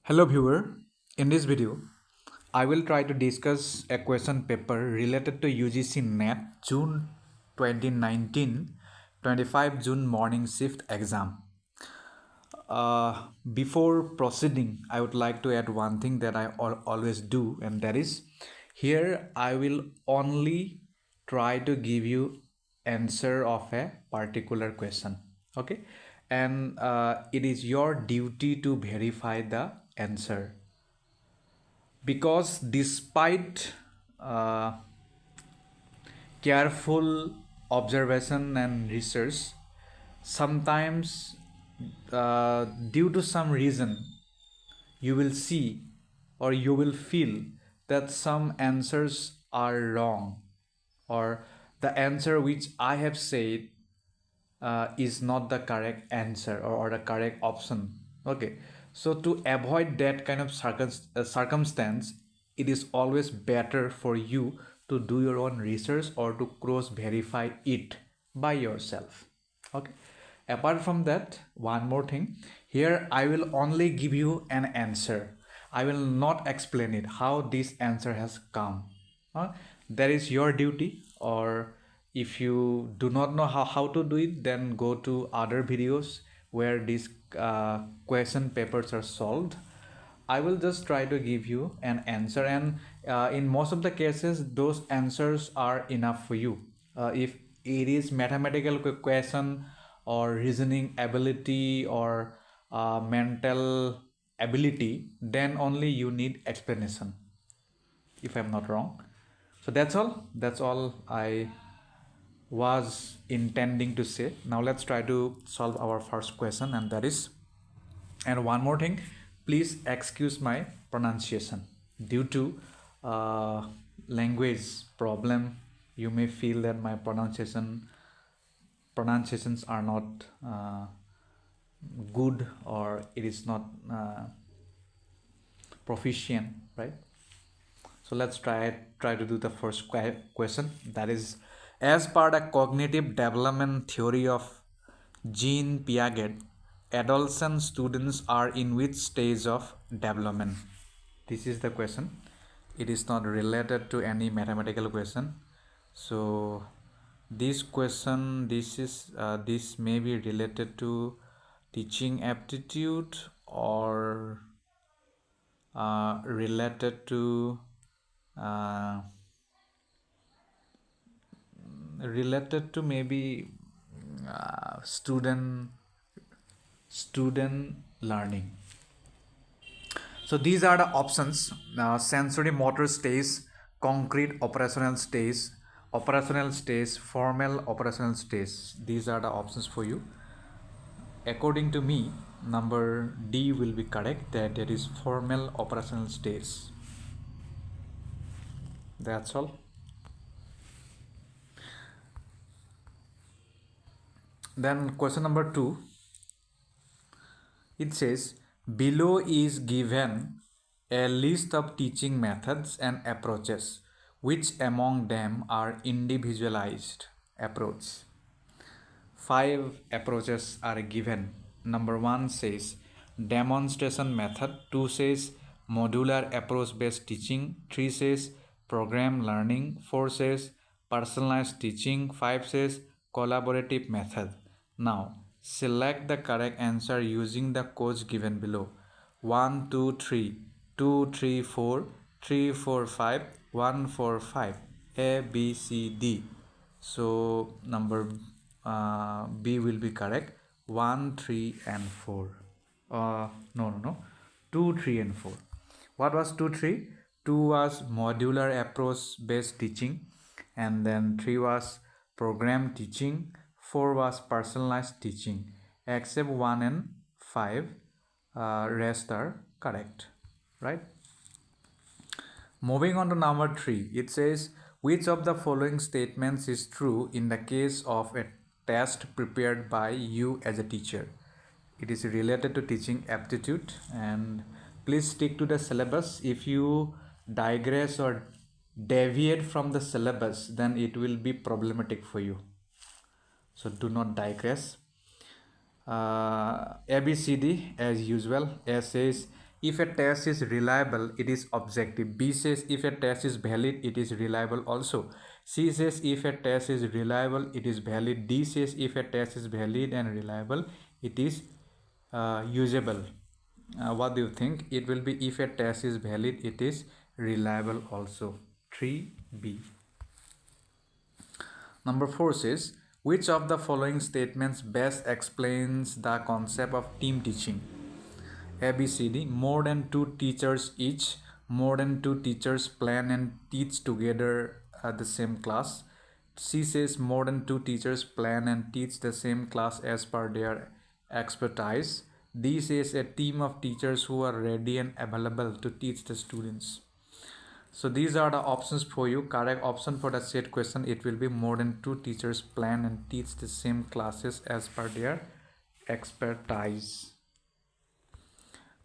Hello viewer, in this video I will try to discuss a question paper related to UGC NET June 2019 25 June morning shift exam. Before proceeding, I would like to add one thing that I always do, and that is here I will only try to give you answer of a particular question. Okay, and it is your duty to verify the answer, because despite uh, careful observation and research, sometimes due to some reason you will see or you will feel that some answers are wrong, or the answer which I have said is not the correct answer, or the correct option. Okay, so to avoid that kind of circumstance, it is always better for you to do your own research or to cross verify it by yourself. Okay, apart from that, one more thing, here I will only give you an answer. I will not explain it how this answer has come. That is your duty, or if you do not know how to do it, then go to other videos where these question papers are solved. I will just try to give you an answer, and in most of the cases those answers are enough for you. If it is mathematical question or reasoning ability or mental ability, then only you need explanation, if I'm not wrong. So that's all I was intending to say. Now let's try to solve our first question, and that is, and one more thing, please excuse my pronunciation due to language problem. You may feel that my pronunciations are not good, or it is not proficient, right? So let's try to do the first question. That is, as per the cognitive development theory of Jean Piaget, adolescent students are in which stage of development? This is the question. It is not related to any mathematical question. So this question, this may be related to teaching aptitude, or related to uh, maybe student learning. So these are the options: sensory motor stage, concrete operational stage, formal operational stage. These are the options for you. According to me, number D will be correct, that it is formal operational stage. That's all. Then question number 2, it says, below is given a list of teaching methods and approaches. Which among them are individualized approach? 5 approaches are given. Number 1 says demonstration method, 2 says modular approach based teaching, 3 says program learning, 4 says personalized teaching, 5 says collaborative method. Now select the correct answer using the codes given below. 1 2 3 2 3 4 3 4 5 1 4 5 A B C D. So number B will be correct. 1 3 and 4. No 2 3 and 4. What was 2 3? 2 was modular approach based teaching, and then 3 was program teaching, 4 was personalized teaching. Except 1 and 5, rest are correct, right? Moving on to number 3, it says, which of the following statements is true in the case of a test prepared by you as a teacher? It is related to teaching aptitude, and please stick to the syllabus. If you digress or deviate from the syllabus, then it will be problematic for you. So do not digress. ABCD as usual. A says if a test is reliable, it is objective. B says if a test is valid, it is reliable also. C says if a test is reliable, it is valid. D says if a test is valid and reliable, it is usable. What do you think? It will be if a test is valid, it is reliable also. 3B. Number 4 says, which of the following statements best explains the concept of team teaching? A, B, C, D. More than two teachers each. More than two teachers plan and teach together at the same class. C says more than two teachers plan and teach the same class as per their expertise. D says a team of teachers who are ready and available to teach the students. So these are the options for you. Correct option for the set question, it will be more than two teachers plan and teach the same classes as per their expertise.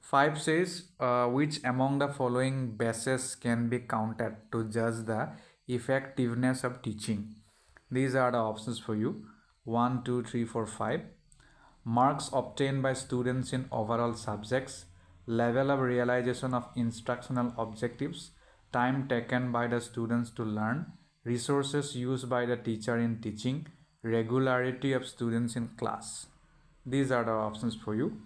5 says, which among the following bases can be counted to judge the effectiveness of teaching? These are the options for you. 1, 2, 3, 4, 5. Marks obtained by students in overall subjects, level of realization of instructional objectives, time taken by the students to learn, resources used by the teacher in teaching, regularity of students in class. These are the options for you.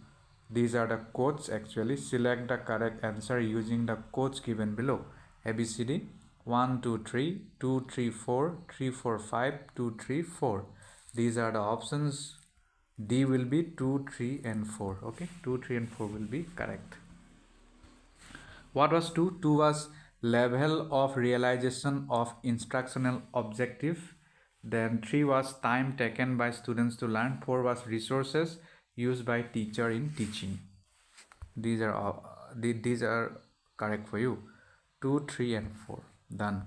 These are the codes actually. Select the correct answer using the codes given below. ABCD 1, 2, 3, 2, 3, 4, 3, 4, 5, 2, 3, 4. These are the options. D will be 2, 3 and 4. Okay, 2, 3 and 4 will be correct. What was 2? 2 was level of realization of instructional objective. Then 3 was time taken by students to learn. 4 was resources used by teacher in teaching. These are correct for you. 2, 3 and 4. Done.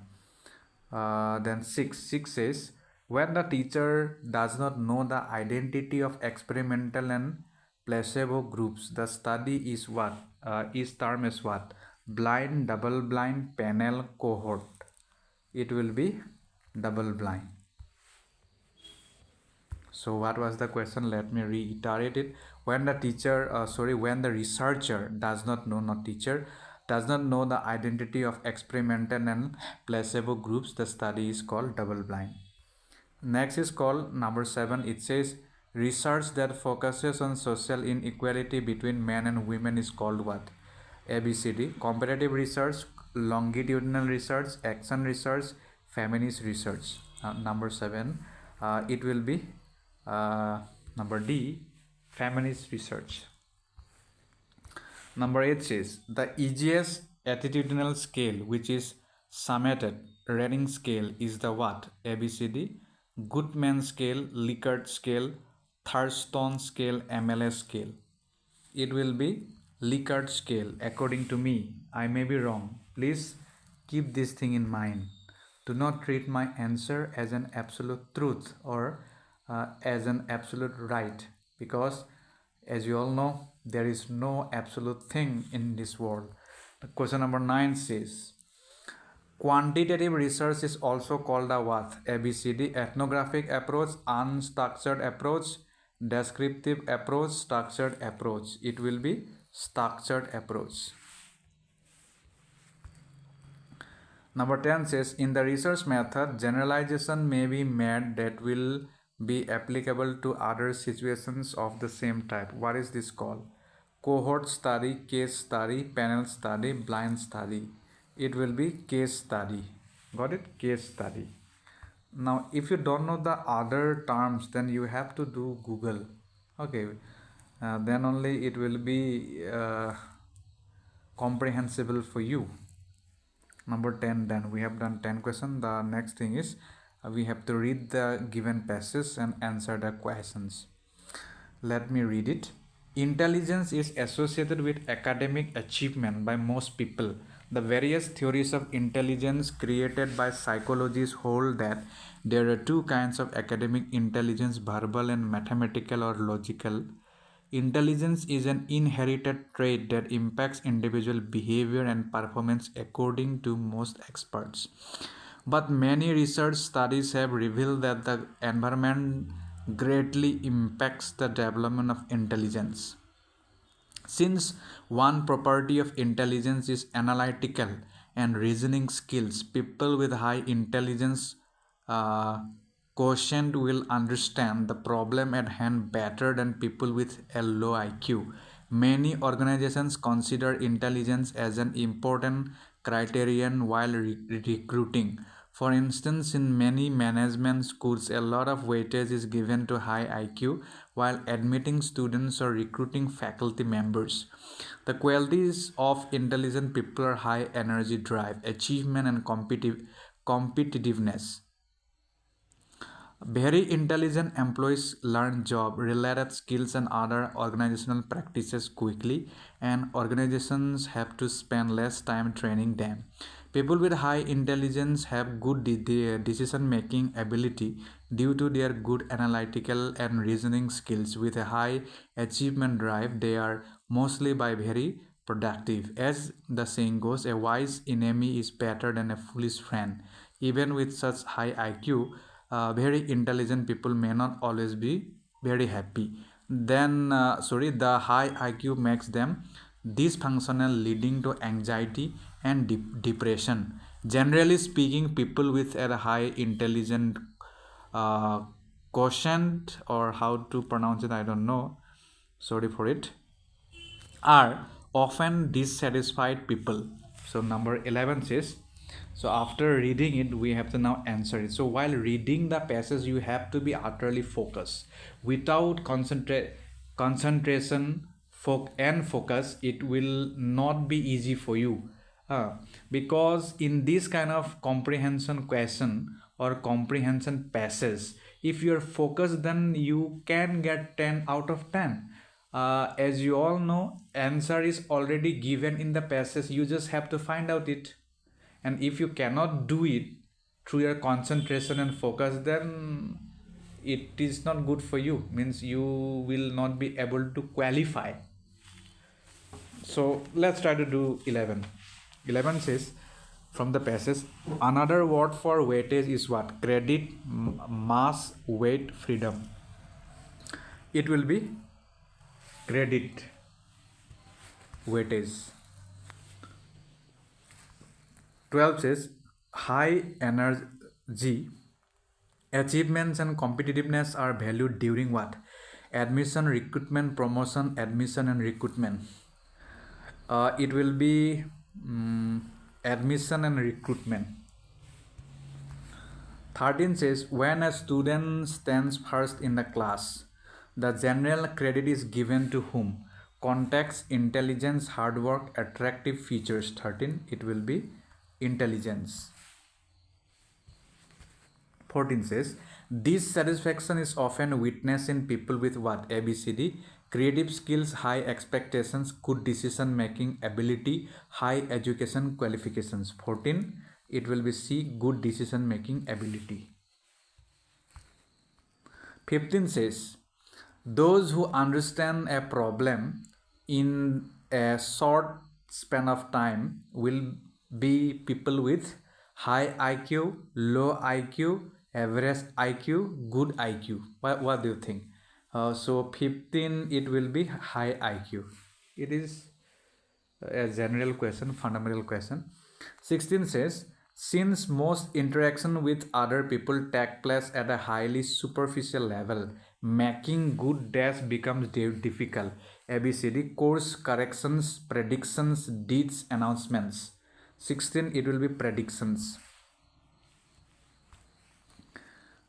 Then 6 says, when the teacher does not know the identity of experimental and placebo groups, the study is what? Is termed as what? Blind, double blind, panel, cohort. It will be double blind. So what was the question? Let me reiterate it. When the researcher does not know, not teacher, does not know the identity of experimental and placebo groups, the study is called double blind. Next is called number 7. It says research that focuses on social inequality between men and women is called what? ABCD. Comparative research, longitudinal research, action research, feminist research. Number 7. It will be number D, feminist research. Number 8 says the easiest attitudinal scale, which is summated rating scale, is the what? ABCD. Goodman scale, Likert scale, Thurston scale, MLS scale. It will be Likert scale according to me. I may be wrong. Please keep this thing in mind. Do not treat my answer as an absolute truth or as an absolute right, because as you all know, there is no absolute thing in this world. Question number 9 says quantitative research is also called a what? ABCD. Ethnographic approach, unstructured approach, descriptive approach, structured approach. It will be structured approach. Number 10 says in the research method, generalization may be made that will be applicable to other situations of the same type. What is this called? Cohort study, case study, panel study, blind study. It will be case study. Got it? Case study. Now if you don't know the other terms, then you have to do Google. Okay, then only it will be comprehensible for you. Number 10 done. We have done 10 questions. The next thing is we have to read the given passage and answer the questions. Let me read it. Intelligence is associated with academic achievement by most people. The various theories of intelligence created by psychologists hold that there are two kinds of academic intelligence, verbal and mathematical or logical. Intelligence is an inherited trait that impacts individual behavior and performance according to most experts. But many research studies have revealed that the environment greatly impacts the development of intelligence. Since one property of intelligence is analytical and reasoning skills, people with high intelligence uh, quotient will understand the problem at hand better than people with a low IQ. Many organizations consider intelligence as an important criterion while recruiting. For instance, in many management schools, a lot of weightage is given to high IQ while admitting students or recruiting faculty members. The qualities of intelligent people are high energy drive, achievement, and competitiveness. Very intelligent employees learn job related skills and other organizational practices quickly, and organizations have to spend less time training them. People with high intelligence have good decision making ability due to their good analytical and reasoning skills. With a high achievement drive, they are mostly by very productive. As the saying goes, a wise enemy is better than a foolish friend. Even with such high IQ, very intelligent people may not always be very happy. The high IQ makes them dysfunctional, leading to anxiety and depression. Generally speaking, people with a high intelligent uh, quotient, or how to pronounce it, I don't know, sorry for it, are often dissatisfied people. So number 11 says, so after reading it, we have to now answer it. So while reading the passage, you have to be utterly focused. Without concentration and focus, it will not be easy for you. Because in this kind of comprehension question or comprehension passage, if you're focused, then you can get 10 out of 10. As you all know, answer is already given in the passage, you just have to find out it. And if you cannot do it through your concentration and focus, then it is not good for you, means you will not be able to qualify. So let's try to do 11. 11 says from the passage, another word for weightage is what? Credit, mass, weight, freedom. It will be credit weightage. 12 says high energy achievements and competitiveness are valued during what? Admission, recruitment, promotion, admission, and recruitment. It will be admission and recruitment. 13 says when a student stands first in the class, the general credit is given to whom? Context, intelligence, hard work, attractive features. 13, it will be intelligence. 14 says this satisfaction is often witnessed in people with what? ABCD: creative skills, high expectations, good decision making ability, high education qualifications. 14, it will be C, good decision making ability. 15 says those who understand a problem in a short span of time will be people with high IQ, low IQ, average IQ, good IQ. What do you think? So 15, it will be high IQ. It is a general question, fundamental question. 16 says since most interaction with other people take place at a highly superficial level, making good dash becomes difficult. ABCD: course corrections, predictions, deeds, announcements. 16, it will be predictions.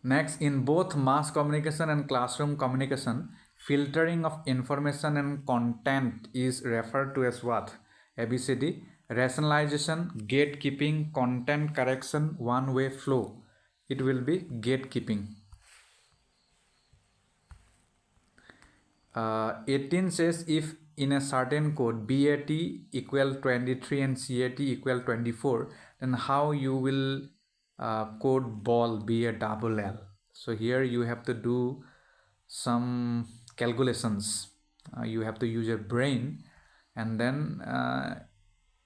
Next, in both mass communication and classroom communication, filtering of information and content is referred to as what? ABCD: rationalization, gatekeeping, content correction, one-way flow. It will be gatekeeping. 18 says if in a certain code BAT equal 23 and CAT equal 24, then how you will code ball be a double L. So here you have to do some calculations. You have to use your brain, and then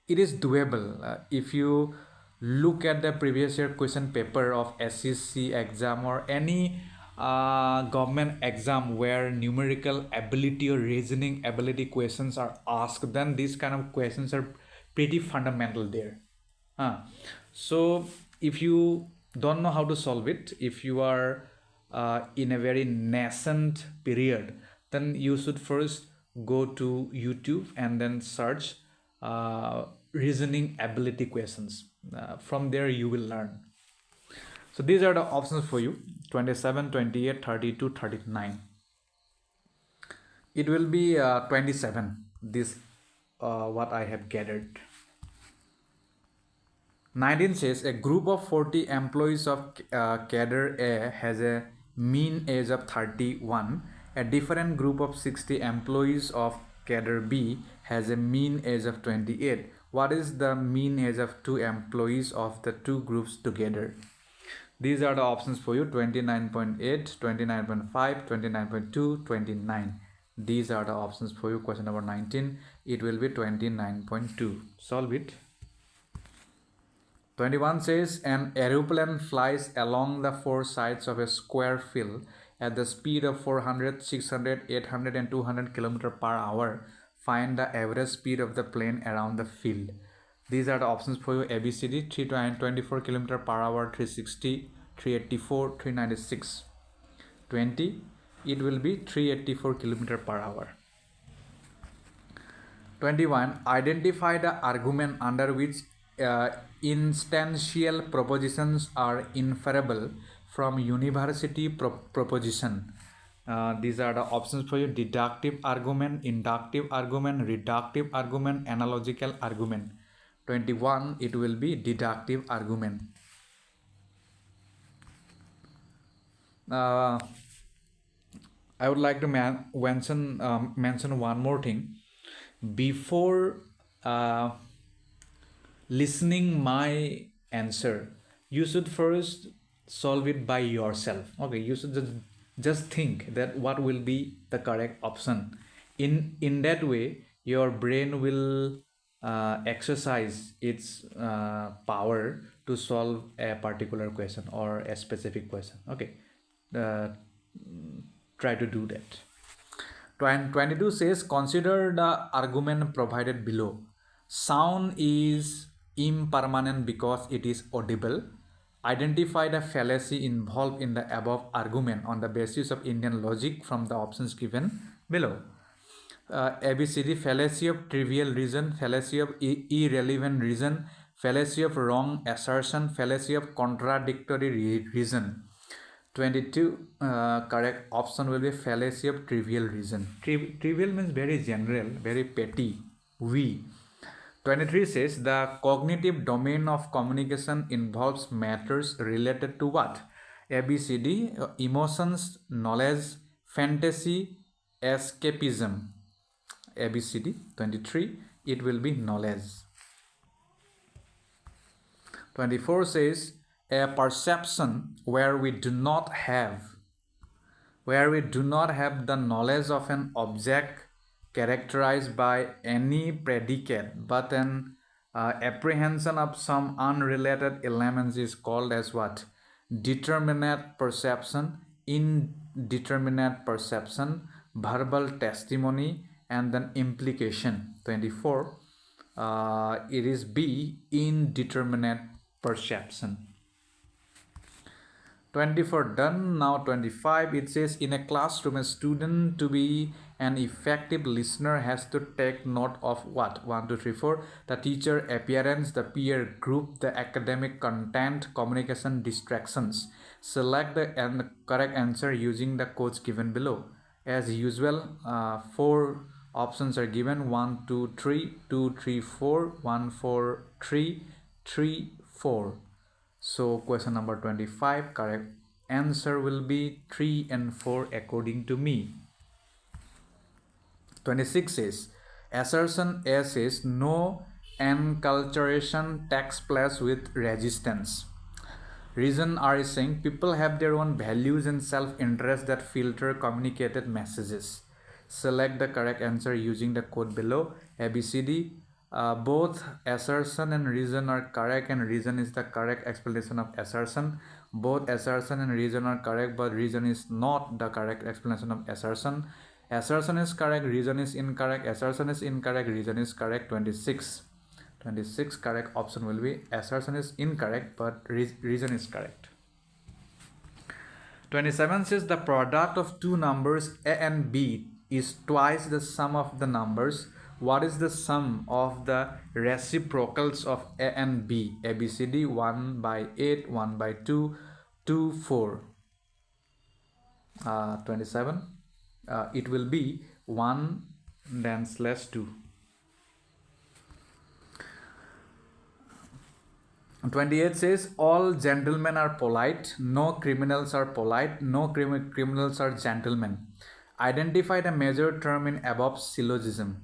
it is doable. If you look at the previous year question paper of SEC exam or any government exam where numerical ability or reasoning ability questions are asked, then these kind of questions are pretty fundamental there. So if you don't know how to solve it, if you are in a very nascent period, then you should first go to YouTube and then search reasoning ability questions. From there you will learn. So these are the options for you: 27, 28, 32, 39. It will be 27. This what I have gathered. 19 says a group of 40 employees of cadre A has a mean age of 31. A different group of 60 employees of cadre B has a mean age of 28. What is the mean age of two employees of the two groups together? These are the options for you: 29.8, 29.5, 29.2, 29. These are the options for you. Question number 19. It will be 29.2. Solve it. 21 says an aeroplane flies along the four sides of a square field at the speed of 400, 600, 800 and 200 km per hour. Find the average speed of the plane around the field. These are the options for you: ABCD: 324 km per hour, 360, 384, 396. 20. It will be 384 km per hour. 21. Identify the argument under which instantial propositions are inferable from university proposition. These are the options for you: deductive argument, inductive argument, reductive argument, analogical argument. 21. It will be deductive argument. I would like to mention one more thing. Before listening my answer, you should first solve it by yourself. Okay, you should just think that what will be the correct option. In that way, your brain will exercise its power to solve a particular question or a specific question. Okay, try to do that. 22 says, consider the argument provided below. Sound is impermanent because it is audible. Identify the fallacy involved in the above argument on the basis of Indian logic from the options given below. ABCD: fallacy of trivial reason, fallacy of irrelevant reason, fallacy of wrong assertion, fallacy of contradictory reason. 22 correct option will be fallacy of trivial reason. Trivial means very general, very petty, we. 23 says the cognitive domain of communication involves matters related to what? ABCD: emotions, knowledge, fantasy, escapism. ABCD. 23, it will be knowledge. 24 says a perception where we do not have the knowledge of an object characterized by any predicate but an apprehension of some unrelated elements is called as what? Determinate perception, indeterminate perception, verbal testimony, and then implication. 24, it is B, indeterminate perception. 24 done. Now 25, it says in a classroom, a student to be an effective listener has to take note of what? 1, 2, 3, 4. The teacher appearance, the peer group, the academic content, communication distractions. Select the correct answer using the codes given below. As usual, 4 options are given: 1, 2, 3, 2, 3, 4, 1, 4, 3, 3, 4. So question number 25, correct answer will be 3 and 4 according to me. 26 says, assertion A says no enculturation takes place with resistance. Reason R is saying people have their own values and self-interest that filter communicated messages. Select the correct answer using the code below. ABCD. Both assertion and reason are correct, and reason is the correct explanation of assertion. Both assertion and reason are correct, but reason is not the correct explanation of assertion. Assertion is correct, reason is incorrect. Assertion is incorrect, reason is correct. 26. 26 correct option will be assertion is incorrect, but reason is correct. 27 says the product of two numbers a and b is twice the sum of the numbers. What is the sum of the reciprocals of a and b? A, B, C, D, 1 by 8, 1 by 2, 2, 4. 27. It will be 1 then slash 2. 28 says all gentlemen are polite, no criminals are polite, no criminals are gentlemen. Identify the major term in above syllogism.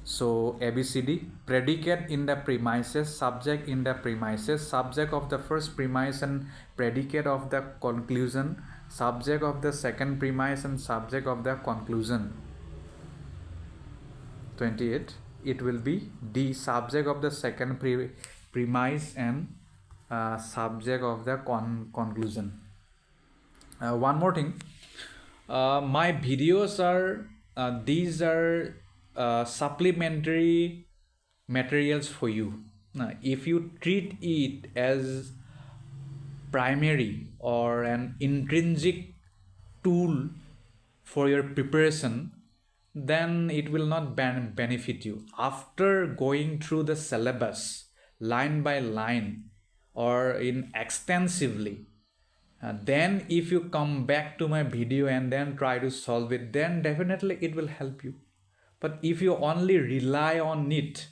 So ABCD, predicate in the premises, subject in the premises, subject of the first premise and predicate of the conclusion, subject of the second premise and subject of the conclusion. 28, it will be D, subject of the second premise and subject of the conclusion. One more thing, my videos are these are supplementary materials for you. If you treat it as primary or an intrinsic tool for your preparation, then it will not benefit you. After going through the syllabus line by line or in extensively, then if you come back to my video and then try to solve it, then definitely it will help you. But if you only rely on it,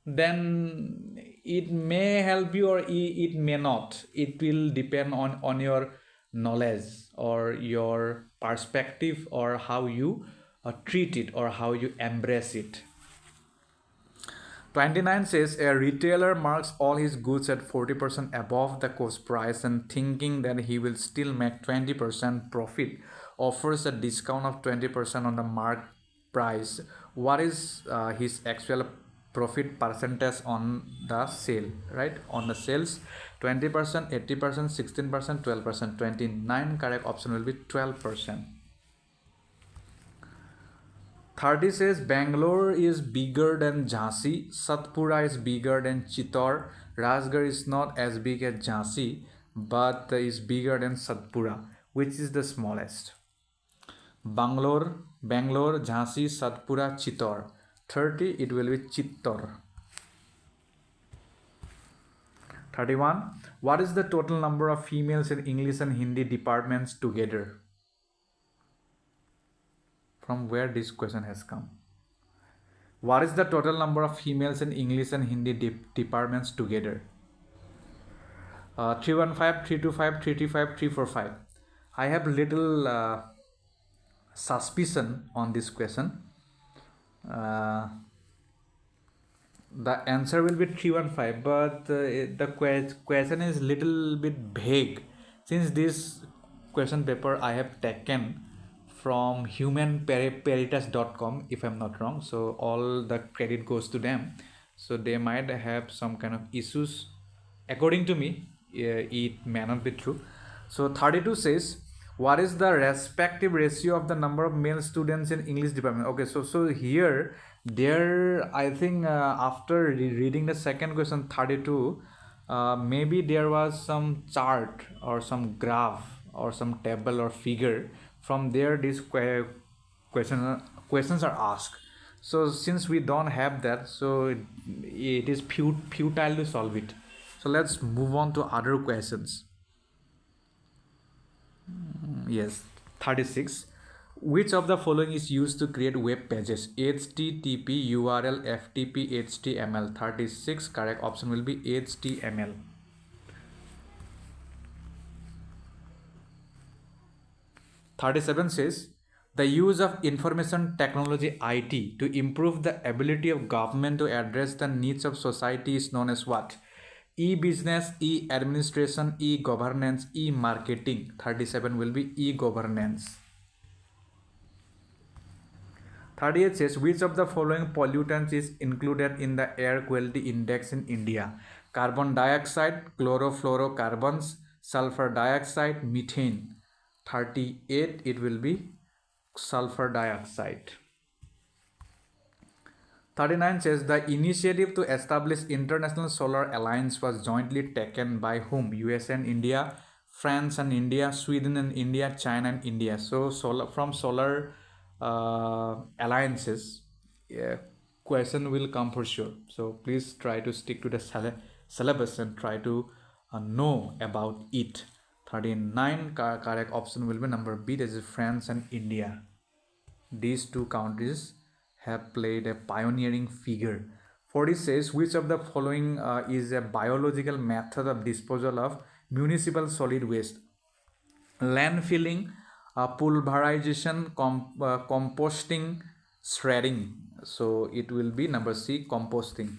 then it may help you or it may not. It will depend on your knowledge or your perspective or how you treat it or how you embrace it. 29 says a retailer marks all his goods at 40% above the cost price and thinking that he will still make 20% profit offers a discount of 20% on the marked price. What is his actual profit percentage on the sale, right? On the sales, 20%, 80%, 16%, 12%. 29 correct option will be 12%. 30 says Bangalore is bigger than Jhansi, Satpura is bigger than Chittor, Rajgarh is not as big as Jhansi but is bigger than Satpura. Which is the smallest? Bangalore, Jhansi, Satpura, Chittor. 30, it will be Chittor. 31. What is the total number of females in English and Hindi departments together? From where this question has come? What is the total number of females in English and Hindi departments together? 315, 325, 335, 345. I have little suspicion on this question. The answer will be 315, but the question is little bit vague, since this question paper I have taken from humanperitas.com, if I'm not wrong, so all the credit goes to them. So they might have some kind of issues. According to me, it may not be true. So 32 says, what is the respective ratio of the number of male students in English department? Okay, so here there, I think after reading the second question 32, maybe there was some chart or some graph or some table or figure. From there these questions are asked. So since we don't have that, so it is futile to solve it. So let's move on to other questions. Yes, 36. Which of the following is used to create web pages? HTTP, URL, FTP, HTML. 36 correct option will be HTML. 37 says the use of information technology IT to improve the ability of government to address the needs of society is known as what? E-business, e-administration, e-governance, e-marketing. 37 will be e-governance. 38 says which of the following pollutants is included in the air quality index in India? carbon dioxide, chlorofluorocarbons, sulfur dioxide, methane. 38, it will be sulfur dioxide. 39 says the initiative to establish International Solar Alliance was jointly taken by whom? US and India, France and India, Sweden and India, China and India. So from solar alliances, question will come for sure. So please try to stick to the syllabus and try to know about it. 39 correct option will be number B, that is France and India. These two countries have played a pioneering figure. 40 says, which of the following is a biological method of disposal of municipal solid waste? Landfilling, pulverization, composting, shredding. So it will be number C, composting.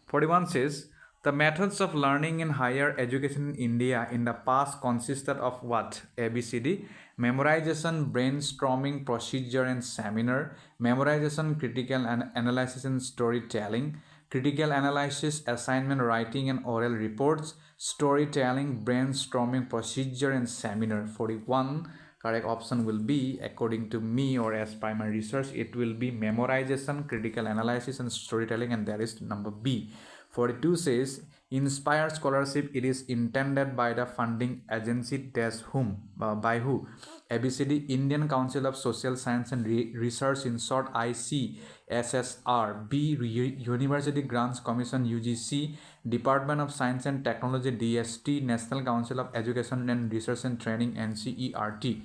41 says, the methods of learning in higher education in India in the past consisted of what? ABCD. Memorization, brainstorming, procedure and seminar. Memorization, critical analysis and storytelling. Critical analysis, assignment, writing and oral reports. Storytelling, brainstorming, procedure and seminar. 41 correct option will be, according to me or as per my research, it will be memorization, critical analysis and storytelling, and that is number B. 42 says, Inspire Scholarship, it is intended by the funding agency dash whom? By who? ABCD, Indian Council of Social Science and Research, in short ICSSR. B, University Grants Commission UGC. Department of Science and Technology DST. National Council of Education and Research and Training NCERT.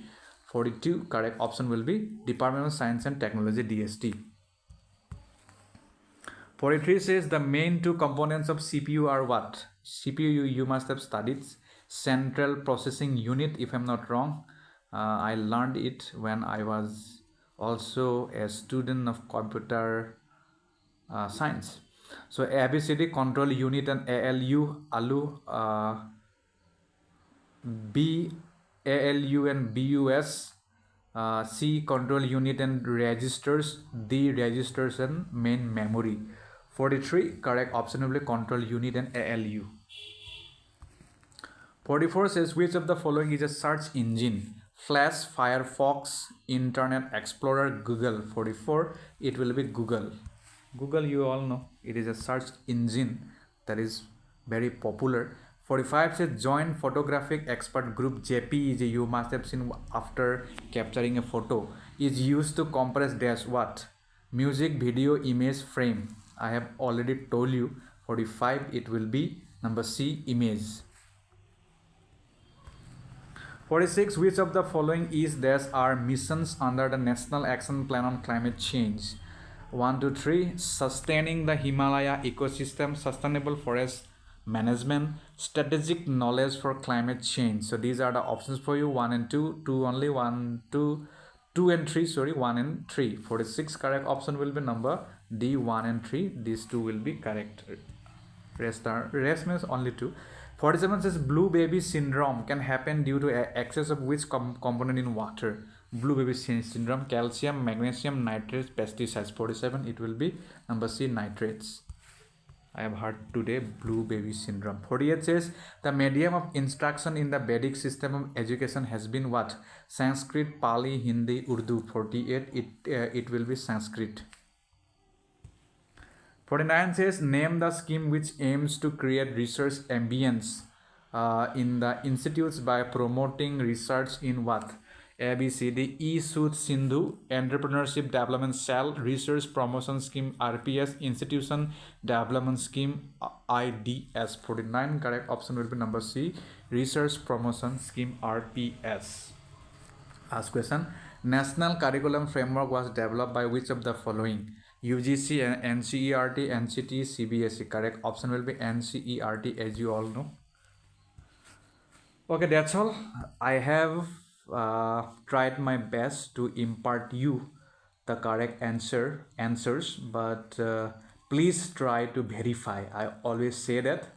42 correct option will be Department of Science and Technology DST. 43 says the main two components of CPU are what? CPU you must have studied. Central Processing Unit, if I'm not wrong. I learned it when I was also a student of computer science. So ABCD, Control Unit and ALU, B, ALU and BUS, C, Control Unit and Registers, D, Registers and Main Memory. 43 correct option will be Control Unit and ALU. 44 says, which of the following is a search engine? Flash, Firefox, Internet Explorer, Google. 44, it will be Google. Google, you all know, it is a search engine that is very popular. 45 says, joint photographic expert group JPEG, you must have seen after capturing a photo, is used to compress dash what? Music, video, image, frame. I have already told you. 45, it will be number C, image. 46, which of the following is dash are missions under the National Action Plan on Climate Change? 1, 2, 3, sustaining the Himalaya ecosystem, sustainable forest management, strategic knowledge for climate change. So these are the options for you, 1 and 2, 2 only, 1, 2, 2 and 3, sorry, 1 and 3. 46 correct option will be number D, 1 and 3. These two will be correct. Rest means only 2. 47 says, blue baby syndrome can happen due to excess of which component in water? Blue baby syndrome, calcium, magnesium, nitrates, pesticides. 47, it will be number C, nitrates. I have heard today blue baby syndrome. 48 says, the medium of instruction in the Vedic system of education has been what? Sanskrit, Pali, Hindi, Urdu. 48, it will be Sanskrit. 49 says, name the scheme which aims to create research ambience in the institutes by promoting research in what? ABCD, E-Sooth Sindhu, Entrepreneurship Development Cell, Research Promotion Scheme RPS, Institution Development Scheme IDS. 49 correct option will be number C, Research Promotion Scheme RPS. Last question, National Curriculum Framework was developed by which of the following? UGC, NCERT, NCT, CBSE. Correct option will be NCERT, as you all know. Okay, that's all. I have tried my best to impart you the correct answers, but please try to verify. I always say that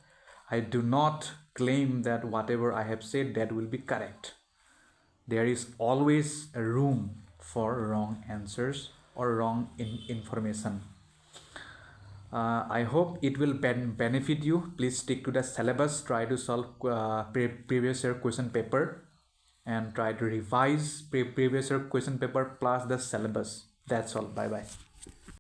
I do not claim that whatever I have said that will be correct. There is always a room for wrong answers or wrong information. I hope it will benefit you. Please stick to the syllabus, try to solve previous year question paper, and try to revise previous year question paper plus the syllabus. That's all. Bye bye.